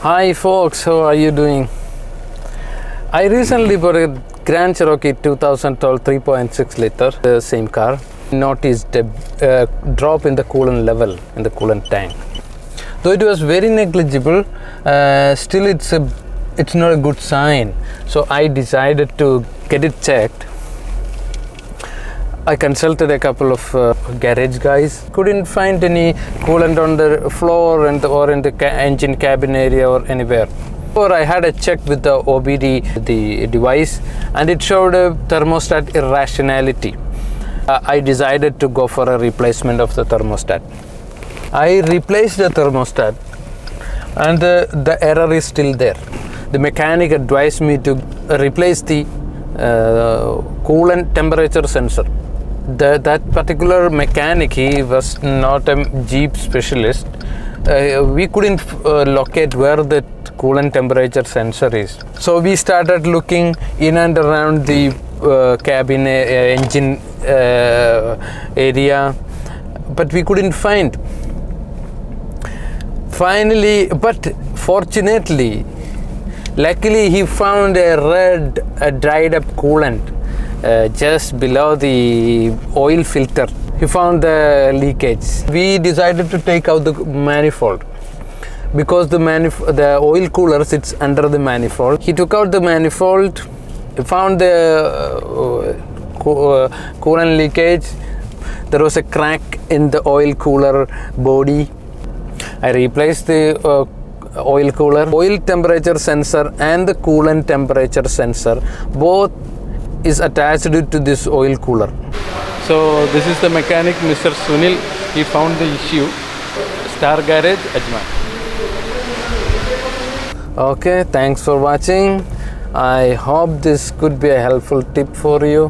Hi folks, how are you doing? I recently bought a Grand Cherokee 2012 3.6 liter, the same car. Noticed a drop in the coolant level in the coolant tank. Though it was very negligible, still it's not a good sign. So I decided to get it checked. I consulted a couple of garage guys. Couldn't find any coolant on the floor or in the engine cabin area or anywhere. Or I had a check with the OBD, the device, and it showed a thermostat irrationality. I decided to go for a replacement of the thermostat. I replaced the thermostat, and the error is still there. The mechanic advised me to replace the coolant temperature sensor. That particular mechanic, he was not a Jeep specialist. We couldn't locate where the coolant temperature sensor is. So we started looking in and around the cabin engine area, but we couldn't find. Finally, but fortunately, luckily he found a red dried up coolant just below the oil filter. He found the leakage. We decided to take out the manifold because the oil cooler sits under the manifold. He took out the manifold, found the coolant leakage. There was a crack in the oil cooler body. I replaced the oil cooler. Oil temperature sensor and the coolant temperature sensor both is attached to this oil cooler. So this is the mechanic, Mr. Sunil. He found the issue. Star Garage, Ajman. Okay, thanks for watching. I hope this could be a helpful tip for you.